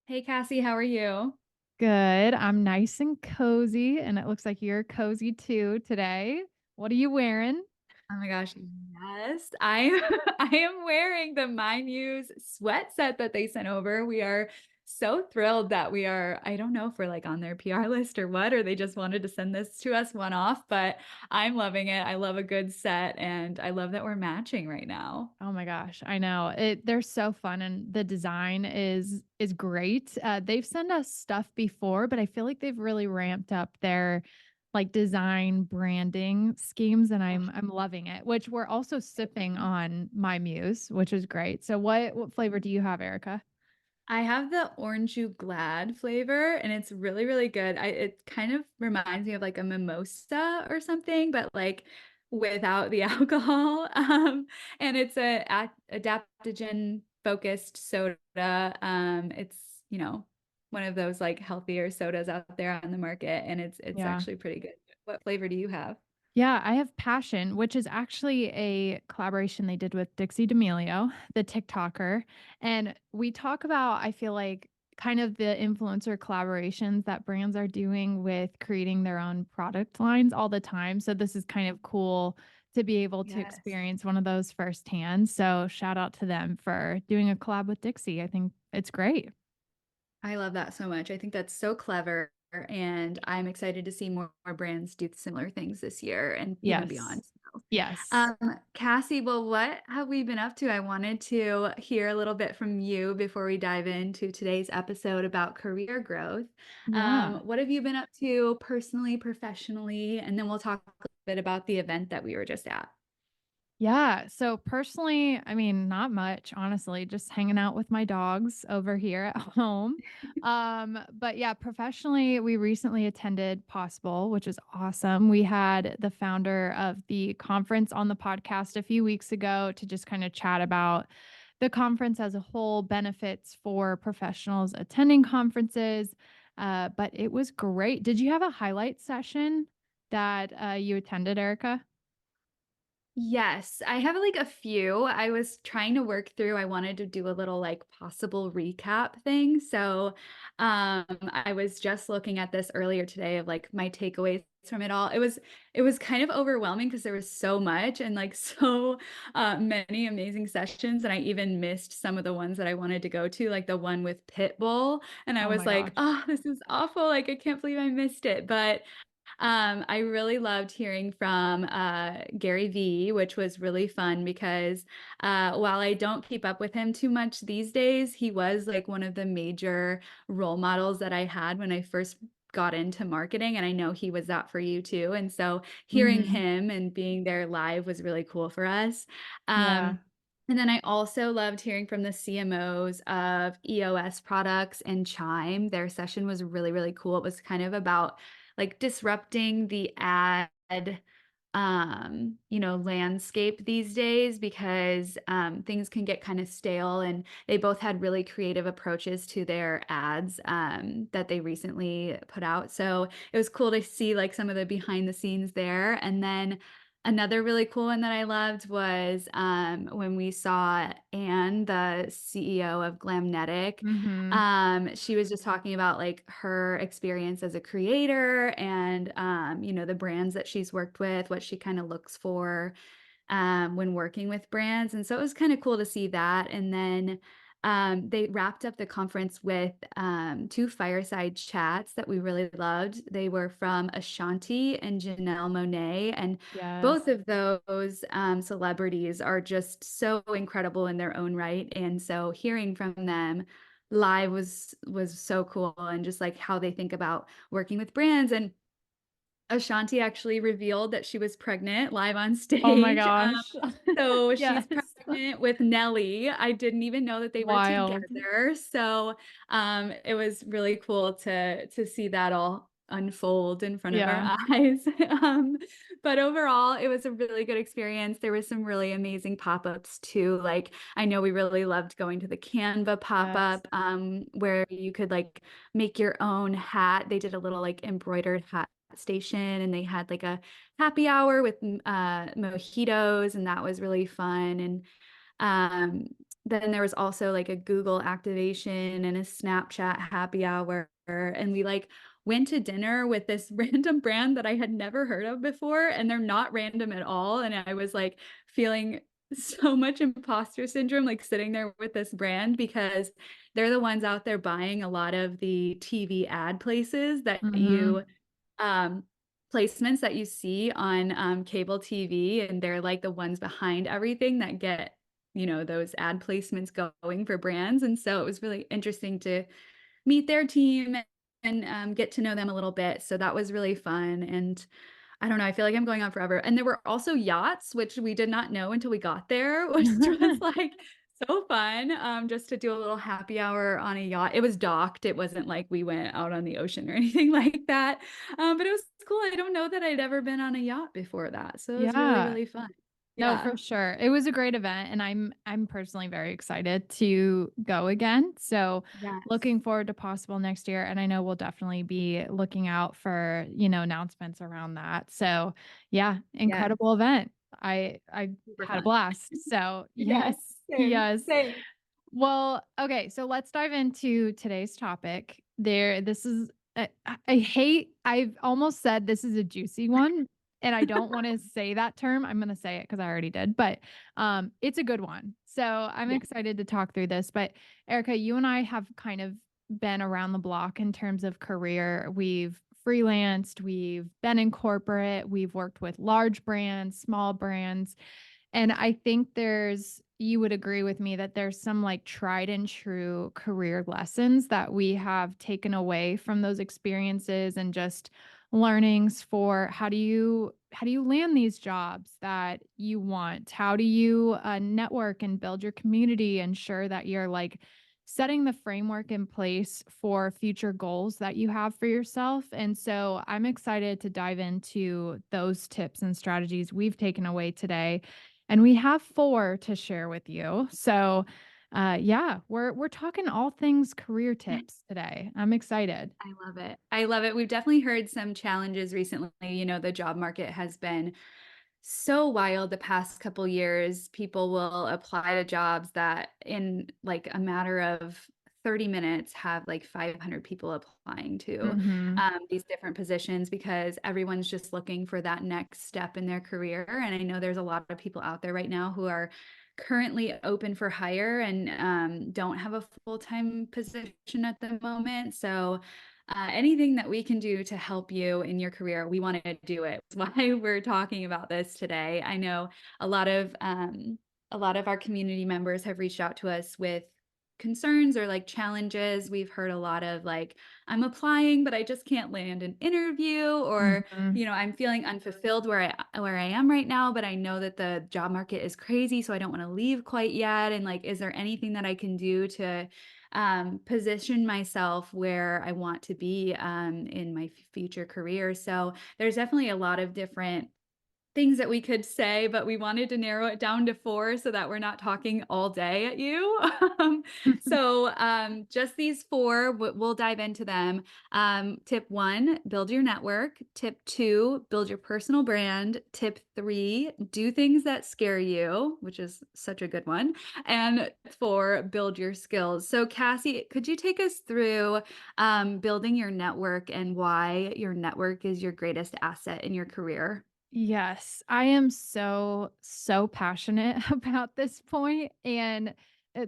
Hey Cassie, how are you? Good. I'm nice and cozy, and it looks like you're cozy too today. What are you wearing? Oh my gosh, yes. I am wearing the My Muse sweat set that they sent over. We are so thrilled that I don't know if we're like on their PR list or what, or they just wanted to send this to us one off, but I'm loving it. I love a good set and I love that we're matching right now. Oh my gosh, I know. They're so fun and the design is great. They've sent us stuff before, but I feel like they've really ramped up their like design branding schemes and Oh, I'm loving it, which we're also sipping on My Muse, which is great. So what flavor do you have, Erica? I have the Orange Glad flavor and it's really, really good. It kind of reminds me of like a mimosa or something, but like without the alcohol. And it's adaptogen focused soda. It's one of those like healthier sodas out there on the market and it's Yeah. actually pretty good. What flavor do you have? Yeah, I have Passion, which is actually a collaboration they did with Dixie D'Amelio, the TikToker. And we talk about, I feel like, kind of the influencer collaborations that brands are doing with creating their own product lines all the time. So this is kind of cool to be able to Yes. experience one of those firsthand. So shout out to them for doing a collab with Dixie. I think it's great. I love that so much. I think that's so clever. And I'm excited to see more brands do similar things this year and even Yes. beyond. So, Yes. Cassie, well, what have we been up to? I wanted to hear a little bit from you before we dive into today's episode about career growth. Yeah. What have you been up to personally, professionally? And then we'll talk a bit about the event that we were just at. Yeah. So personally, I mean, not much, honestly, just hanging out with my dogs over here at home. But yeah, professionally, we recently attended Possible, which is awesome. We had the founder of the conference on the podcast a few weeks ago to just kind of chat about the conference as a whole, benefits for professionals attending conferences. But it was great. Did you have a highlight session that you attended, Erica? Yes, I have like a few. I was trying to work through, I wanted to do a little like possible recap thing. So, I was just looking at this earlier today of like my takeaways from it all. It was kind of overwhelming because there was so much and like so many amazing sessions and I even missed some of the ones that I wanted to go to, like the one with Pitbull. And I Oh was my like, gosh. "Oh, this is awful. Like I can't believe I missed it." But I really loved hearing from Gary Vee, which was really fun because while I don't keep up with him too much these days, he was like one of the major role models that I had when I first got into marketing. And I know he was that for you too. And so hearing Mhm. him and being there live was really cool for us. Yeah. Um, and then I also loved hearing from the CMOs of EOS products and Chime. Their session was really, really cool. It was kind of about like disrupting the ad landscape these days because things can get kind of stale and they both had really creative approaches to their ads that they recently put out. So it was cool to see like some of the behind the scenes there. And then another really cool one that I loved was when we saw Anne, the CEO of Glamnetic. Mhm. She was just talking about like her experience as a creator and the brands that she's worked with, what she kind of looks for when working with brands. And so it was kind of cool to see that. And then they wrapped up the conference with two fireside chats that we really loved. They were from Ashanti and Janelle Monáe, and both Yes. of those celebrities are just so incredible in their own right. And so hearing from them live was so cool, and just like how they think about working with brands. And Ashanti actually revealed that she was pregnant live on Oh my stage. gosh. So she's Yes. pregnant with Nelly. I didn't even know that they were Wild. together. So it was really cool to see that all unfold in front of our Yeah. eyes. But overall, it was a really good experience. There was some really amazing pop-ups too. Like I know we really loved going to the Canva Yes. pop-up where you could like make your own hat. They did a little like embroidered hat station and they had like a happy hour with mojitos and that was really fun. And Um, then there was also like a Google activation and a Snapchat happy hour, and we like went to dinner with this random brand that I had never heard of before, and they're not random at all. And I was like feeling so much imposter syndrome, like sitting there with this brand because they're the ones out there buying a lot of the TV ad places that Mhm. you um, placements that you see on cable TV, and they're like the ones behind everything that get, those ad placements going for brands. And so it was really interesting to meet their team and get to know them a little bit. So that was really fun. And I don't know, I feel like I'm going on forever. And there were also yachts, which we did not know until we got there, which was like so fun, just to do a little happy hour on a yacht. It was docked. It wasn't like we went out on the ocean or anything like that. But it was cool. I don't know that I'd ever been on a yacht before that. So it was really, Yeah. really fun. No, Yeah. for sure. It was a great event, and I'm personally very excited to go again. So, Yes. looking forward to possible next year, and I know we'll definitely be looking out for, announcements around that. So, yeah, Yes. incredible event. I Super had a fun. blast. So, Yes. yes. Same. Yes. Same. Well, okay, so let's dive into today's topic. This is I've almost said this is a juicy one, and I don't want to say that term. I'm going to say it because I already did, but it's a good one. So I'm Yeah. excited to talk through this. But Erica, you and I have kind of been around the block in terms of career. We've freelanced, we've been in corporate, we've worked with large brands, small brands. And I think you would agree with me that there's some like tried and true career lessons that we have taken away from those experiences and just learnings for how do you land these jobs that you want? How do you network and build your community, ensure that you're like setting the framework in place for future goals that you have for yourself. And so I'm excited to dive into those tips and strategies we've taken away today, and we have 4 to share with you. So, yeah, we're talking all things career tips today. I'm excited. I love it. I love it. We've definitely heard some challenges recently. The job market has been so wild the past couple years. People will apply to jobs that in like a matter of 30 minutes have like 500 people applying to Mhm. these different positions because everyone's just looking for that next step in their career. And I know there's a lot of people out there right now who are currently open for hire and don't have a full-time position at the moment. So anything that we can do to help you in your career, we want to do it. That's why we're talking about this today. I know a lot of our community members have reached out to us with concerns or like challenges. We've heard a lot of like, I'm applying, but I just can't land an interview, or Mhm. I'm feeling unfulfilled where I am right now, but I know that the job market is crazy, so I don't want to leave quite yet. And like, is there anything that I can do to position myself where I want to be in my future career? So there's definitely a lot of different things that we could say, but we wanted to narrow it down to 4 so that we're not talking all day at you. Just these 4, we'll dive into them. Tip 1, build your network. Tip 2, build your personal brand. Tip 3, do things that scare you, which is such a good one. And 4, build your skills. So Cassie, could you take us through building your network and why your network is your greatest asset in your career? Yes, I am so, so passionate about this point, and,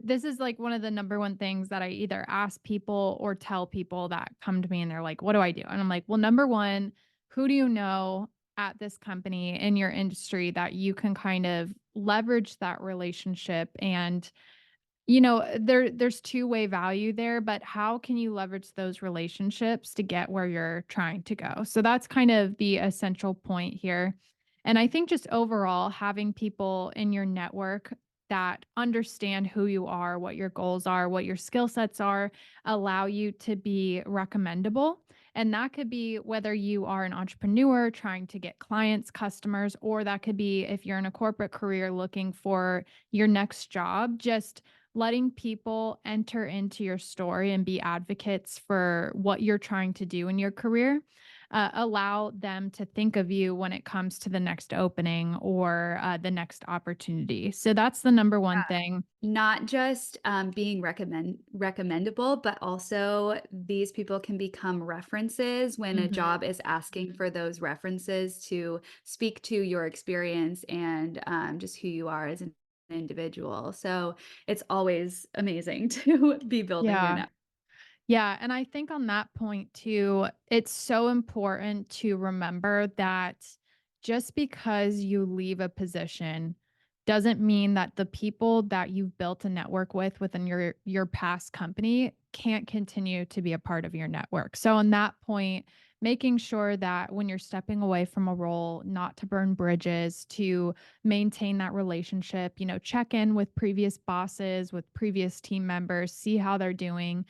this is, like, one of the number one things that I either ask people or tell people that come to me and they're like, "What do I do?" And I'm like, "Well, number 1, who do you know at this company in your industry that you can kind of leverage that relationship and there's two-way value there, but how can you leverage those relationships to get where you're trying to go? So that's kind of the essential point here. And I think just overall, having people in your network that understand who you are, what your goals are, what your skill sets are, allow you to be recommendable. And that could be whether you are an entrepreneur trying to get clients, customers, or that could be if you're in a corporate career looking for your next job. Just letting people enter into your story and be advocates for what you're trying to do in your career. allow them to think of you when it comes to the next opening or the next opportunity. So that's the number one thing. Not just, being recommendable, but also these people can become references when a Mhm. job is asking for those references to speak to your experience and, just who you are as an individual. So, it's always amazing to be building your Yeah. network. Yeah, and I think on that point too, it's so important to remember that just because you leave a position doesn't mean that the people that you've built a network with within your past company can't continue to be a part of your network. So on that point, making sure that when you're stepping away from a role, not to burn bridges, to maintain that relationship, check in with previous bosses, with previous team members, see how they're doing,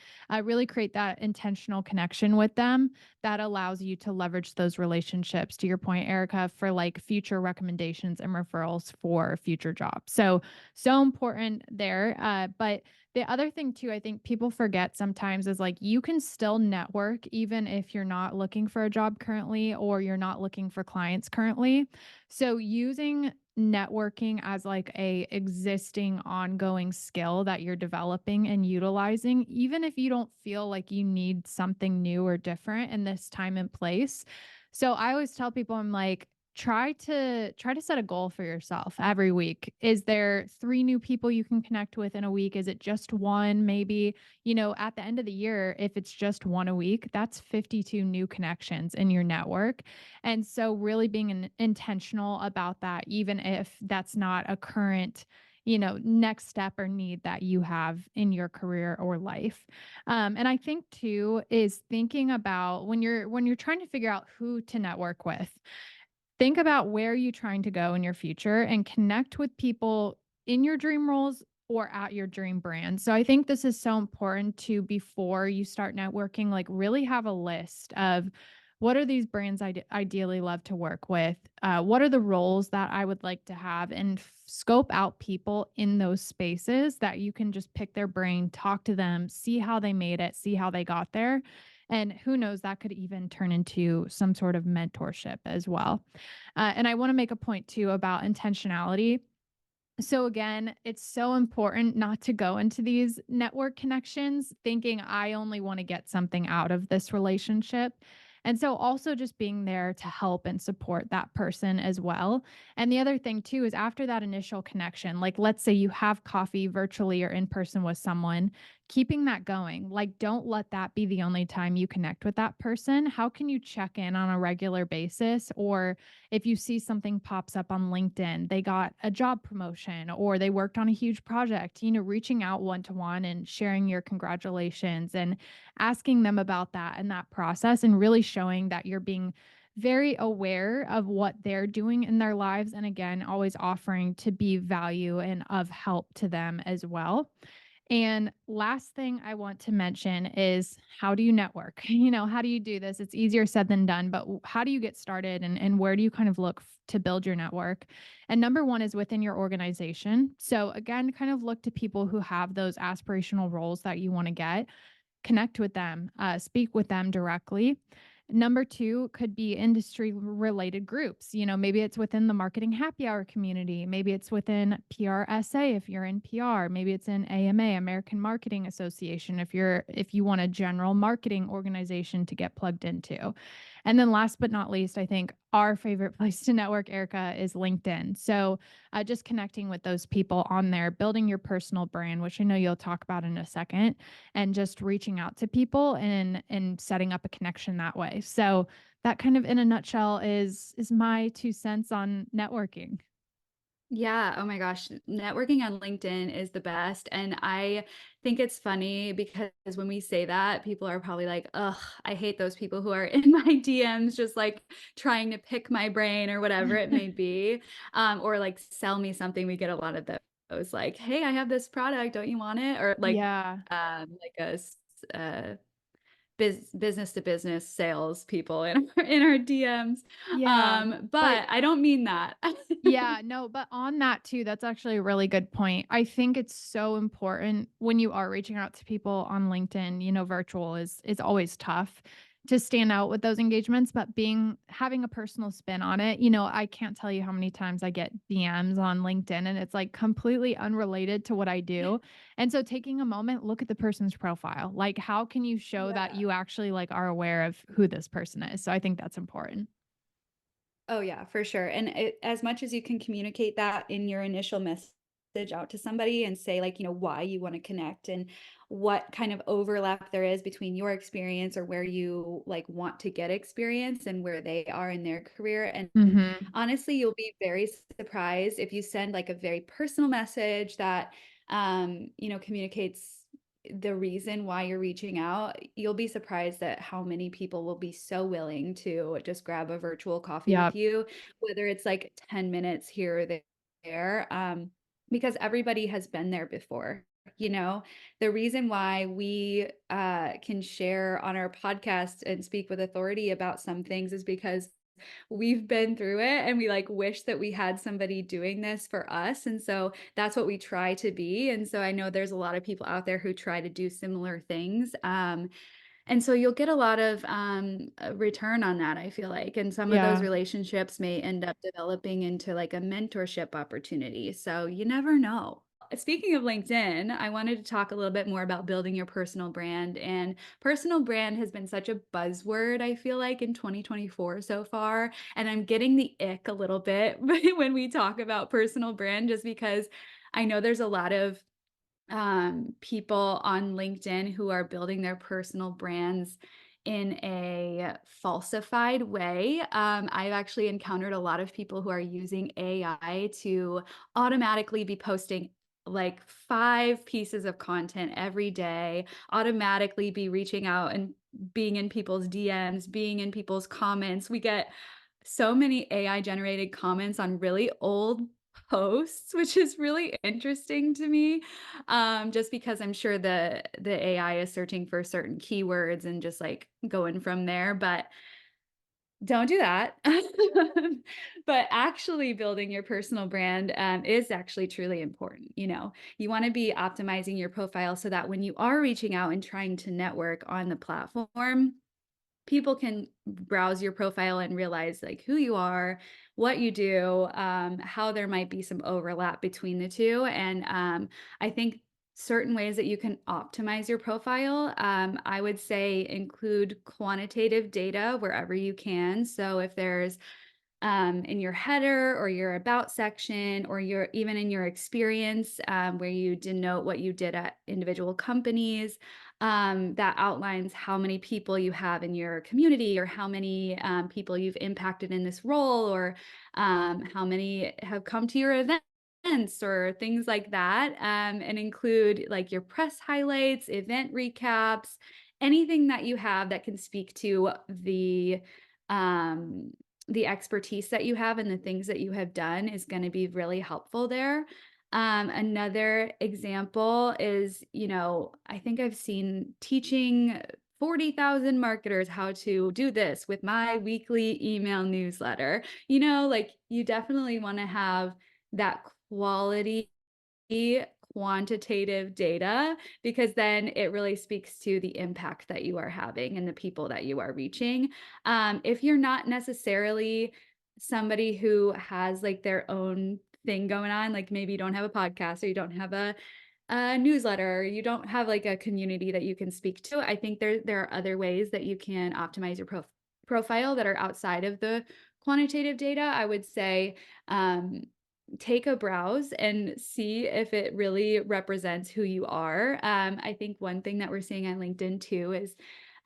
really create that intentional connection with them that allows you to leverage those relationships, to your point, Erica, for like future recommendations and referrals for future jobs. So important there. But the other thing too, I think people forget sometimes is like you can still network even if you're not looking for a job currently or you're not looking for clients currently. So using networking as like a existing ongoing skill that you're developing and utilizing even if you don't feel like you need something new or different in this time and place. So I always tell people, I'm like, try to set a goal for yourself every week. Is there 3 new people you can connect with in a week? Is it just one? Maybe, at the end of the year, if it's just one a week, that's 52 new connections in your network. And so really being intentional about that, even if that's not a current, next step or need that you have in your career or life. And I think too is thinking about when you're trying to figure out who to network with, think about where you're trying to go in your future and connect with people in your dream roles or at your dream brand. So I think this is so important to before you start networking, like really have a list of what are these brands I ideally love to work with? What are the roles that I would like to have? And scope out people in those spaces that you can just pick their brain, talk to them, see how they made it, see how they got there. And who knows, that could even turn into some sort of mentorship as well. And I want to make a point too about intentionality. So again, it's so important not to go into these network connections thinking I only want to get something out of this relationship. And so also just being there to help and support that person as well. And the other thing too is after that initial connection, like let's say you have coffee virtually or in person with someone, keeping that going. Like don't let that be the only time you connect with that person. How can you check in on a regular basis, or if you see something pops up on LinkedIn, they got a job promotion or they worked on a huge project, reaching out one to one and sharing your congratulations and asking them about that and that process and really showing that you're being very aware of what they're doing in their lives. And again, always offering to be value and of help to them as well. And last thing I want to mention is how do you network? How do you do this? It's easier said than done, but how do you get started and where do you kind of look to build your network? And number one is within your organization. So, again, kind of look to people who have those aspirational roles that you want to get, connect with them, speak with them directly. Number two could be industry related groups. Maybe it's within the marketing happy hour community. Maybe it's within PRSA if you're in PR. Maybe it's in AMA, American Marketing Association, if you want a general marketing organization to get plugged into. And then last but not least, I think our favorite place to network, Erica, is LinkedIn. So just connecting with those people on there, building your personal brand, which I know you'll talk about in a second, and just reaching out to people and setting up a connection that way. So that kind of in a nutshell is my 2 cents on networking. Yeah, oh my gosh, networking on LinkedIn is the best, and I think it's funny because when we say that, people are probably like, "Ugh, I hate those people who are in my DMs just, like, trying to pick my brain," or whatever it may be, or, like, sell me something. We get a lot of those, like, "Hey, I have this product, don't you want it?" Or, Yeah. like a s business to business sales people in our DMs, Yeah. But but I don't mean that. yeah, no, but on that too, that's actually a really good point. I think it's so important when you are reaching out to people on LinkedIn, virtual is always tough. to stand out with those engagements, but having a personal spin on it. I can't tell you how many times I get DMs on LinkedIn and it's like completely unrelated to what I do. And so taking a moment, look at the person's profile. Like how can you show that Yeah. you actually like are aware of who this person is? So I think that's important. Oh, yeah, for sure, and as much as you can communicate that in your initial message out to somebody and say, like, why you wanna connect and what kind of overlap there is between your experience or where you, like, want to get experience and where they are in their career, and Mhm. honestly, you'll be very surprised if you send, like, a very personal message that, communicates the reason why you're reaching out. You'll be surprised at how many people will be so willing to just grab a virtual coffee Yeah. with you, whether it's like 10 minutes here or there, because everybody has been there before. You know, the reason why we can share on our podcast and speak with authority about some things is because we've been through it and we like wish that we had somebody doing this for us. And so that's what we try to be. And so I know there's a lot of people out there who try to do similar things. And so you'll get a lot of return on that, I feel like. And some of those Yeah. relationships may end up developing into like a mentorship opportunity. So you never know. Speaking of LinkedIn, I wanted to talk a little bit more about building your personal brand. And personal brand has been such a buzzword, I feel like, in 2024 so far. And I'm getting the ick a little bit when we talk about personal brand, just because I know there's a lot of people on LinkedIn who are building their personal brands in a falsified way. I've actually encountered a lot of people who are using AI to automatically be posting like 5 pieces of content every day, automatically be reaching out and being in people's DMs, being in people's comments. We get so many AI generated comments on really old posts, which is really interesting to me, just because I'm sure the AI is searching for certain keywords and just, like, going from there, but don't do that. But actually building your personal brand, is actually truly important, you know? You wanna be optimizing your profile so that when you are reaching out and trying to network on the platform, people can browse your profile and realize like who you are, what you do, how there might be some overlap between the two. And I think certain ways that you can optimize your profile, I would say include quantitative data wherever you can. So if there's in your header or your about section or your even in your experience where you denote what you did at individual companies, that outlines how many people you have in your community or how many people you've impacted in this role or how many have come to your events or things like that, and include like your press highlights, event recaps, anything that you have that can speak to um, the expertise that you have and the things that you have done is going to be really helpful there. Another example is, I think I've seen teaching 40,000 marketers how to do this with my weekly email newsletter. Like you definitely want to have that quality quantitative data because then it really speaks to the impact that you are having and the people that you are reaching. If you're not necessarily somebody who has like their own thing going on, like maybe you don't have a podcast or you don't have a newsletter, or you don't have like a community that you can speak to, I think there are other ways that you can optimize your profile that are outside of the quantitative data. I would say take a browse and see if it really represents who you are. I think one thing that we're seeing on LinkedIn too is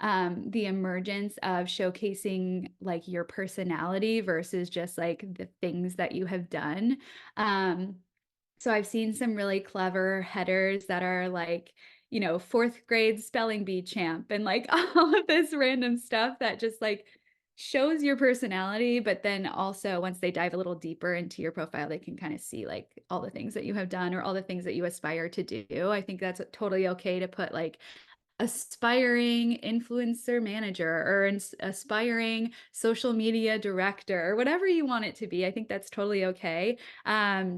the emergence of showcasing like your personality versus just like the things that you have done. So I've seen some really clever headers that are like, 4th grade spelling bee champ and like all of this random stuff that just like shows your personality, but then also once they dive a little deeper into your profile, they can kind of see like all the things that you have done or all the things that you aspire to do. I think that's totally okay to put like aspiring influencer manager or an aspiring social media director or whatever you want it to be. I think that's totally okay.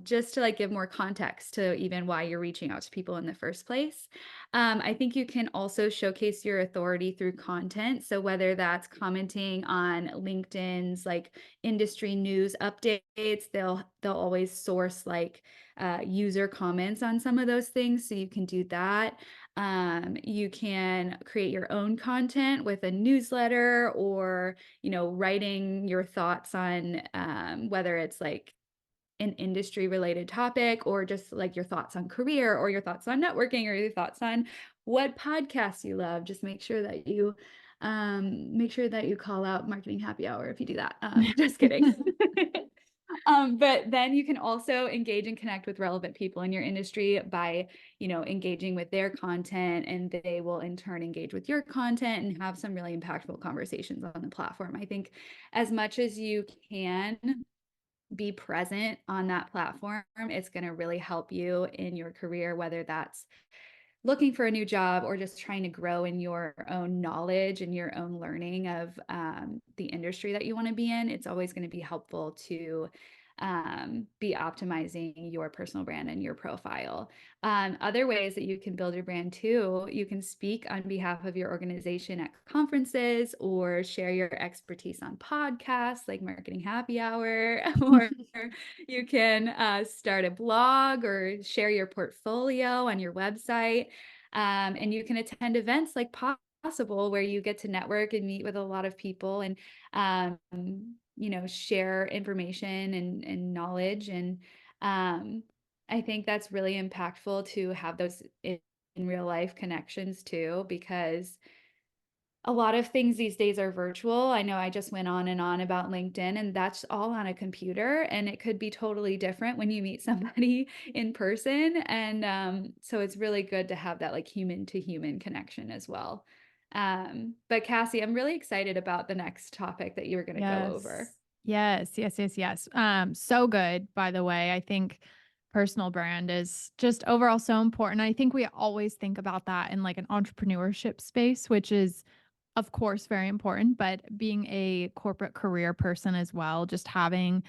Just to like give more context to even why you're reaching out to people in the first place. I think you can also showcase your authority through content. So whether that's commenting on LinkedIn's like industry news updates, they'll always source like user comments on some of those things. So you can do that. You can create your own content with a newsletter or, writing your thoughts on whether it's like an industry related topic or just like your thoughts on career or your thoughts on networking or your thoughts on what podcasts you love. Just make sure that you call out marketing happy hour if you do that. Just kidding. But then you can also engage and connect with relevant people in your industry by, engaging with their content, and they will in turn engage with your content and have some really impactful conversations on the platform. I think as much as you can be present on that platform, it's going to really help you in your career, whether that's looking for a new job or just trying to grow in your own knowledge and your own learning of the industry that you want to be in. It's always going to be helpful to be optimizing your personal brand and your profile. Other ways that you can build your brand too, you can speak on behalf of your organization at conferences or share your expertise on podcasts like Marketing Happy Hour, or you can start a blog or share your portfolio on your website. And you can attend events like Possible, where you get to network and meet with a lot of people and, share information and knowledge. And I think that's really impactful to have those in real life connections too, because a lot of things these days are virtual. I know I just went on and on about LinkedIn, and that's all on a computer, and it could be totally different when you meet somebody in person. And so it's really good to have that like human to human connection as well. But Cassie, I'm really excited about the next topic that you're going to go over. Yes. Yes, yes, yes, yes. So good, by the way. I think personal brand is just overall so important. I think we always think about that in like an entrepreneurship space, which is of course very important, but being a corporate career person as well, just having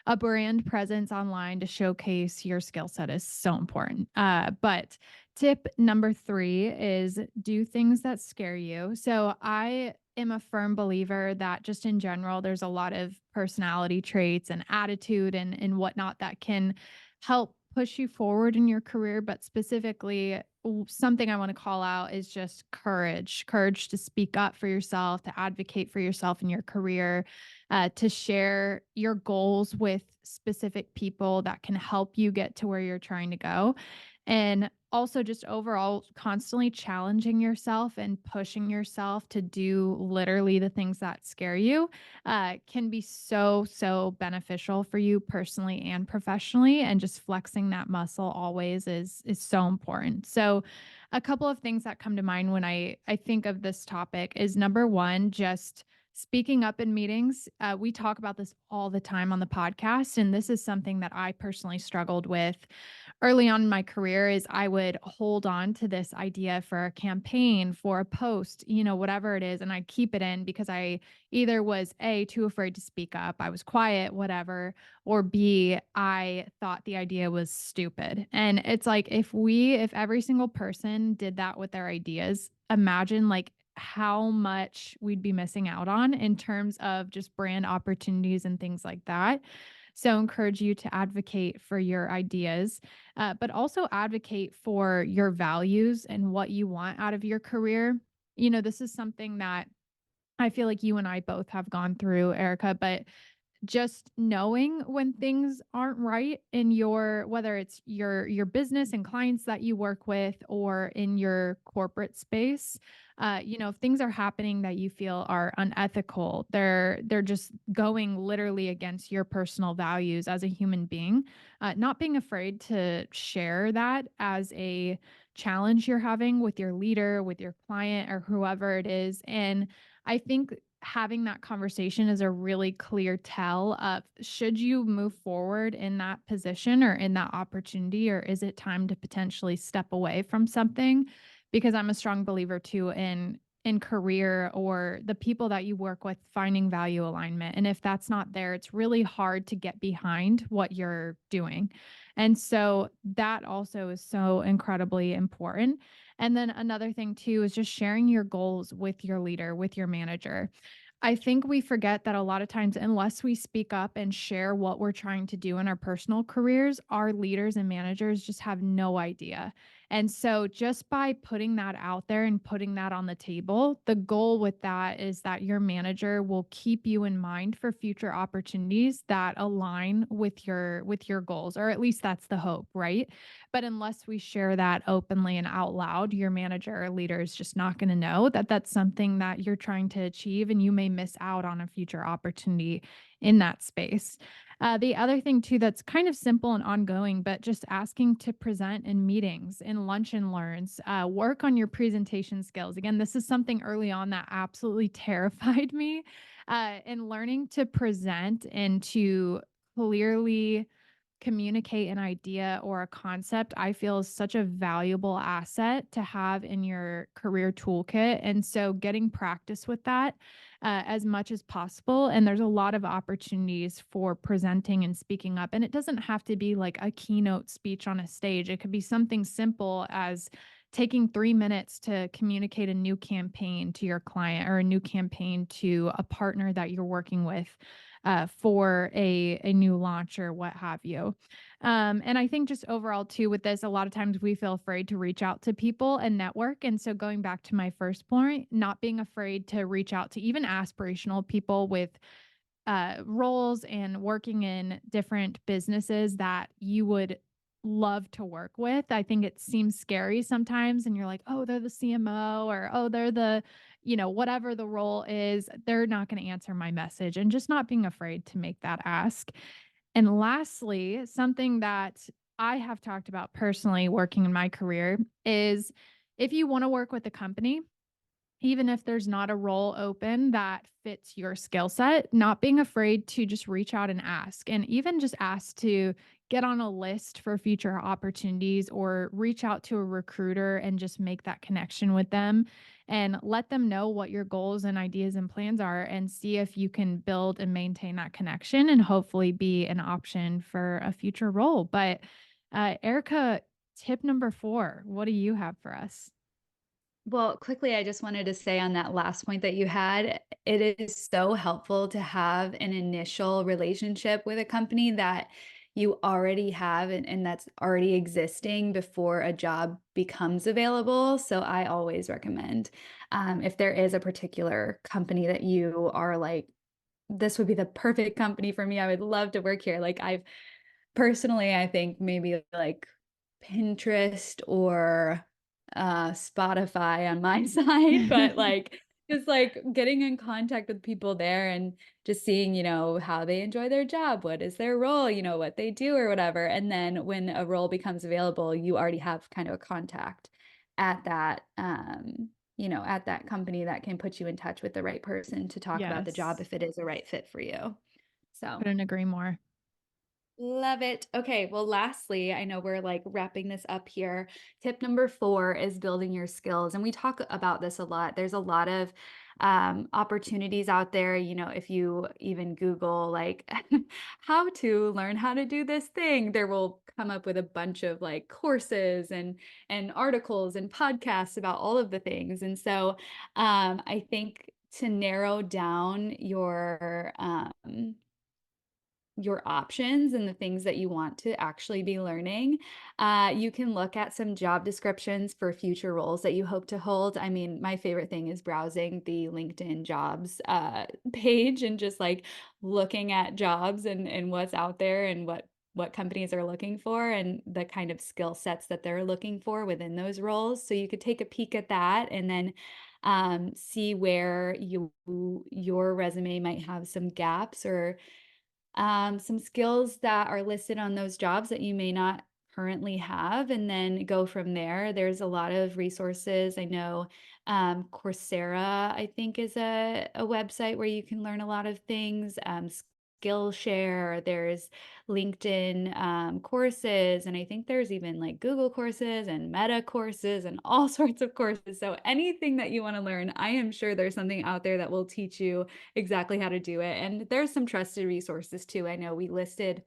a brand presence online to showcase your skill set is so important. But tip number 3 is do things that scare you. So I am a firm believer that just in general, there's a lot of personality traits and attitude and whatnot that can help push you forward in your career. But specifically, something I want to call out is just courage to speak up for yourself, to advocate for yourself in your career, to share your goals with specific people that can help you get to where you're trying to go. And also, just overall, constantly challenging yourself and pushing yourself to do literally the things that scare you can be so, so beneficial for you personally and professionally. And just flexing that muscle always is so important. So, a couple of things that come to mind when I think of this topic is number one, just speaking up in meetings. We talk about this all the time on the podcast, and this is something that I personally struggled with early on in my career. Is I would hold on to this idea for a campaign, for a post, whatever it is, and I'd keep it in because I either was A, too afraid to speak up, I was quiet, whatever, or B, I thought the idea was stupid. And it's like if every single person did that with their ideas, imagine like how much we'd be missing out on in terms of just brand opportunities and things like that. So, encourage you to advocate for your ideas, but also advocate for your values and what you want out of your career. This is something that I feel like you and I both have gone through, Erica, but just knowing when things aren't right in your, whether it's your business and clients that you work with or in your corporate space, if things are happening that you feel are unethical, they're just going literally against your personal values as a human being, not being afraid to share that as a challenge you're having with your leader, with your client, or whoever it is. And I think having that conversation is a really clear tell of should you move forward in that position or in that opportunity, or is it time to potentially step away from something? because I'm a strong believer too in career or the people that you work with finding value alignment. And if that's not there, it's really hard to get behind what you're doing. And so that also is so incredibly important. And then another thing too is just sharing your goals with your leader, with your manager. I think we forget that a lot of times, unless we speak up and share what we're trying to do in our personal careers, our leaders and managers just have no idea. And so, just by putting that out there and putting that on the table, the goal with that is that your manager will keep you in mind for future opportunities that align with your goals, or at least that's the hope, right? But unless we share that openly and out loud, your manager or leader is just not going to know that that's something that you're trying to achieve, and you may miss out on a future opportunity in that space. The other thing, too, that's kind of simple and ongoing, but just asking to present in meetings, in lunch and learns, work on your presentation skills. Again, this is something early on that absolutely terrified me. In learning to present and to clearly communicate an idea or a concept, I feel is such a valuable asset to have in your career toolkit. And so getting practice with that as much as possible. And there's a lot of opportunities for presenting and speaking up. And it doesn't have to be like a keynote speech on a stage, it could be something simple as taking 3 minutes to communicate a new campaign to your client or a new campaign to a partner that you're working with for a new launch or what have you. And I think just overall too with this, a lot of times we feel afraid to reach out to people and network. And so going back to my first point, not being afraid to reach out to even aspirational people with roles and working in different businesses that you would love to work with. I think it seems scary sometimes, and you're like, oh, they're the CMO, or oh, they're the, whatever the role is, they're not going to answer my message, and just not being afraid to make that ask. And lastly, something that I have talked about personally working in my career is if you want to work with a company, even if there's not a role open that fits your skill set, not being afraid to just reach out and ask, and even just ask to get on a list for future opportunities or reach out to a recruiter and just make that connection with them and let them know what your goals and ideas and plans are and see if you can build and maintain that connection and hopefully be an option for a future role. But Erica, tip number 4, what do you have for us? Well, quickly, I just wanted to say on that last point that you had, it is so helpful to have an initial relationship with a company that you already have and that's already existing before a job becomes available. So I always recommend if there is a particular company that you are like, this would be the perfect company for me. I would love to work here. Like I've personally, I think maybe like Pinterest or, Spotify on my side, but, like, just, like, getting in contact with people there and just seeing, how they enjoy their job, what is their role, what they do or whatever, and then when a role becomes available, you already have kind of a contact at that, at that company that can put you in touch with the right person to talk about the job Yes. if it is a right fit for you. So Couldn't agree more. love it. Okay. Well, lastly, I know we're like wrapping this up here. Tip number 4 is building your skills. And we talk about this a lot. There's a lot of opportunities out there. If you even Google like how to learn how to do this thing, there will come up with a bunch of like courses and articles and podcasts about all of the things. And so I think to narrow down your options and the things that you want to actually be learning. You can look at some job descriptions for future roles that you hope to hold. I mean, my favorite thing is browsing the LinkedIn jobs page and just like looking at jobs and what's out there and what companies are looking for and the kind of skill sets that they're looking for within those roles. So you could take a peek at that and then see where your resume might have some gaps or some skills that are listed on those jobs that you may not currently have, and then go from there. There's a lot of resources. I know Coursera, I think, is a website where you can learn a lot of things. Skillshare, there's LinkedIn courses, and I think there's even like Google courses and Meta courses and all sorts of courses. So anything that you want to learn, I am sure there's something out there that will teach you exactly how to do it. And there's some trusted resources too. I know we listed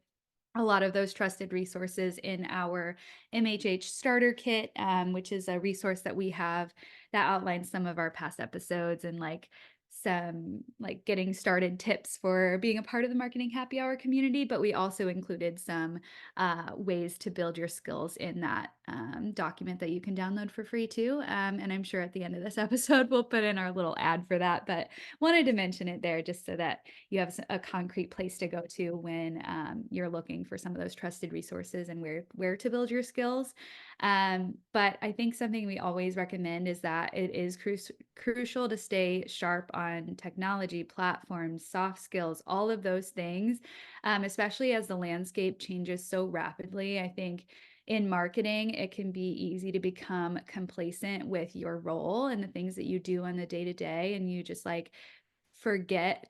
a lot of those trusted resources in our MHH starter kit, which is a resource that we have that outlines some of our past episodes and like some like getting started tips for being a part of the marketing happy hour community. But we also included some ways to build your skills in that document that you can download for free too. And I'm sure at the end of this episode, we'll put in our little ad for that. But wanted to mention it there just so that you have a concrete place to go to when you're looking for some of those trusted resources and where to build your skills. But I think something we always recommend is that it is crucial to stay sharp on technology, platforms, soft skills, all of those things, especially as the landscape changes so rapidly. I think in marketing, it can be easy to become complacent with your role and the things that you do on the day to day. And you just like forget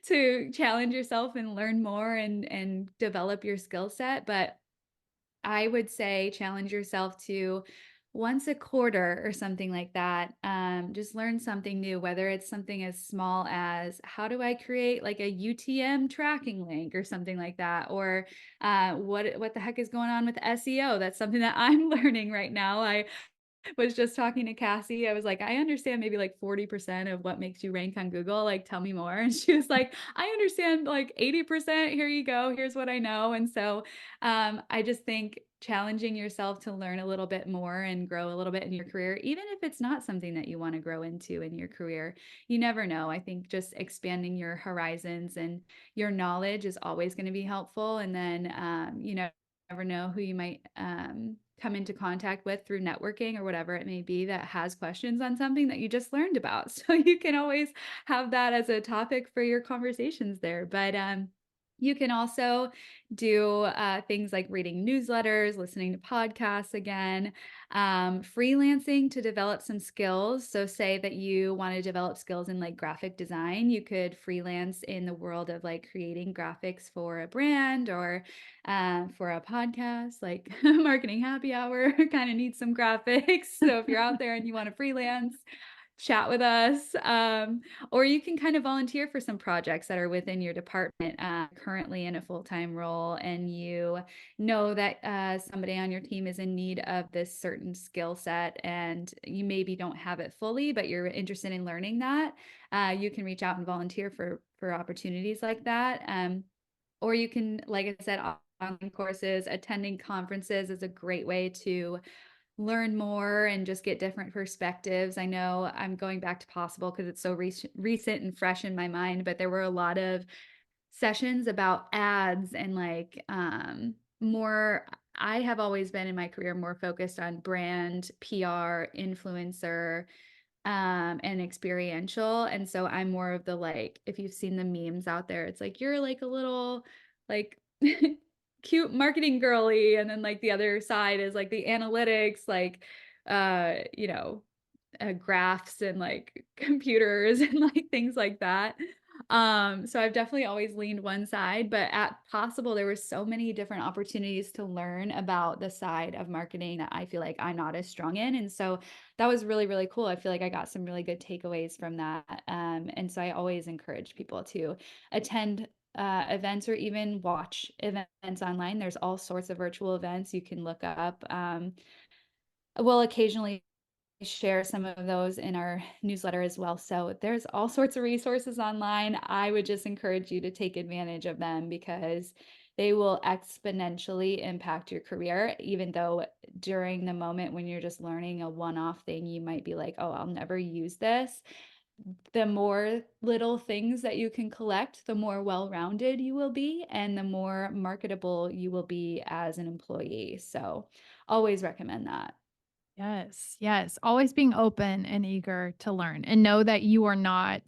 to challenge yourself and learn more and develop your skill set. But I would say challenge yourself to once a quarter or something like that. Just learn something new, whether it's something as small as how do I create like a UTM tracking link or something like that, or what the heck is going on with SEO? That's something that I'm learning right now. I was just talking to Cassie. I was like, I understand maybe like 40% of what makes you rank on Google. Like, tell me more. And she was like, I understand like 80%. Here you go. Here's what I know. And so I just think challenging yourself to learn a little bit more and grow a little bit in your career, even if it's not something that you want to grow into in your career, you never know. I think just expanding your horizons and your knowledge is always going to be helpful. And then, never know who you might come into contact with through networking or whatever it may be that has questions on something that you just learned about. So you can always have that as a topic for your conversations there. But you can also do things like reading newsletters, listening to podcasts again, freelancing to develop some skills. So, say that you want to develop skills in like graphic design, you could freelance in the world of like creating graphics for a brand or for a podcast, like Marketing Happy Hour kind of needs some graphics. So, if you're out there and you want to freelance, chat with us. Or you can kind of volunteer for some projects that are within your department, currently in a full-time role, and you know that somebody on your team is in need of this certain skill set, and you maybe don't have it fully, but you're interested in learning that. You can reach out and volunteer for opportunities like that. Or you can, like I said, online courses, attending conferences is a great way to learn more and just get different perspectives. I know I'm going back to Possible because it's so recent and fresh in my mind, but there were a lot of sessions about ads and like more. I have always been in my career more focused on brand, PR, influencer, and experiential. And so I'm more of the like, if you've seen the memes out there, it's like you're like a little like cute marketing girly, and then like the other side is like the analytics, like you know, graphs and like computers and like things like that. So I've definitely always leaned one side, but at Possible, there were so many different opportunities to learn about the side of marketing that I feel like I'm not as strong in. And so that was really, really cool. I feel like I got some really good takeaways from that. And so I always encourage people to attend events or even watch events online. There's all sorts of virtual events you can look up. We'll occasionally share some of those in our newsletter as well. So there's all sorts of resources online. I would just encourage you to take advantage of them because they will exponentially impact your career, even though during the moment when you're just learning a one-off thing, you might be like, oh, I'll never use this. The more little things that you can collect, the more well-rounded you will be and the more marketable you will be as an employee. So always recommend that. Yes, yes. Always being open and eager to learn and know that you are not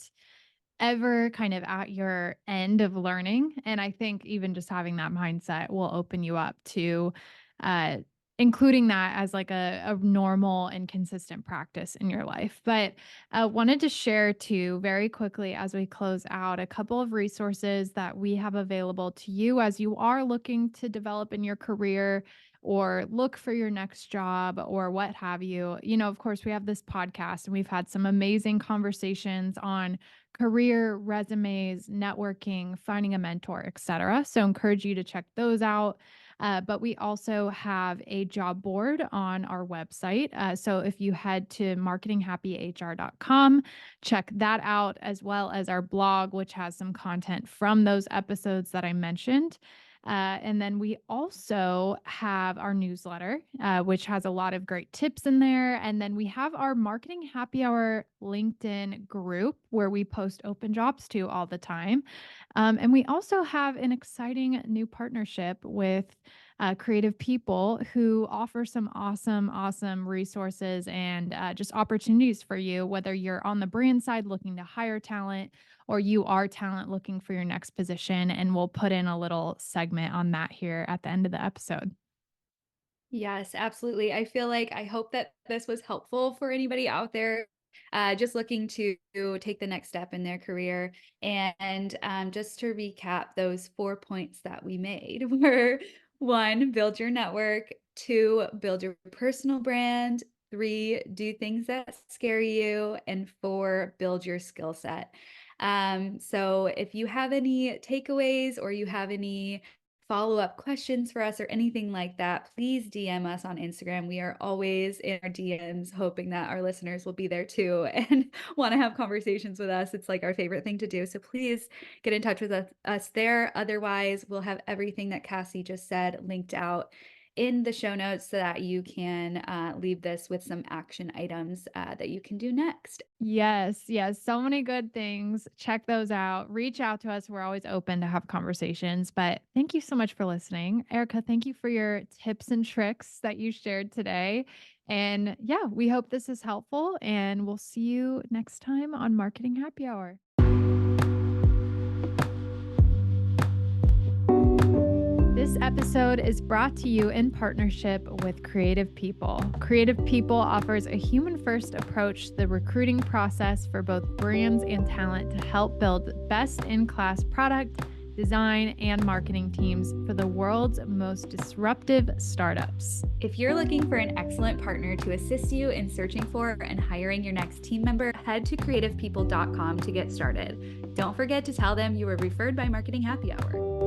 ever kind of at your end of learning. And I think even just having that mindset will open you up to uh, including that as like a normal and consistent practice in your life. But wanted to share too, very quickly as we close out, a couple of resources that we have available to you as you are looking to develop in your career or look for your next job or what have you. You know, of course, we have this podcast and we've had some amazing conversations on career, resumes, networking, finding a mentor, etc. So encourage you to check those out. But we also have a job board on our website. So if you head to marketinghappyhr.com, check that out, as well as our blog, which has some content from those episodes that I mentioned. And then we also have our newsletter, which has a lot of great tips in there. And then we have our Marketing Happy Hour LinkedIn group where we post open jobs to all the time. And we also have an exciting new partnership with creative people who offer some awesome resources and just opportunities for you, whether you're on the brand side looking to hire talent or you are talent looking for your next position. And we'll put in a little segment on that here at the end of the episode. Yes, absolutely. I hope that this was helpful for anybody out there just looking to take the next step in their career. And just to recap, those 4 points that we made were: one, build your network; two, build your personal brand; three, do things that scare you; and four, build your skill set. So if you have any takeaways or you have any follow-up questions for us or anything like that, please DM us on Instagram. We are always in our DMs hoping that our listeners will be there too and want to have conversations with us. It's like our favorite thing to do. So please get in touch with us there. Otherwise, we'll have everything that Cassie just said linked out in the show notes so that you can leave this with some action items that you can do next. Yes. So many good things. Check those out. Reach out to us. We're always open to have conversations. But thank you so much for listening. Erica, thank you for your tips and tricks that you shared today. And yeah, we hope this is helpful. And we'll see you next time on Marketing Happy Hour. This episode is brought to you in partnership with Creative People. Creative People offers a human first approach to the recruiting process for both brands and talent to help build best in class product, design, and marketing teams for the world's most disruptive startups. If you're looking for an excellent partner to assist you in searching for and hiring your next team member, head to creativepeople.com to get started. Don't forget to tell them you were referred by Marketing Happy Hour.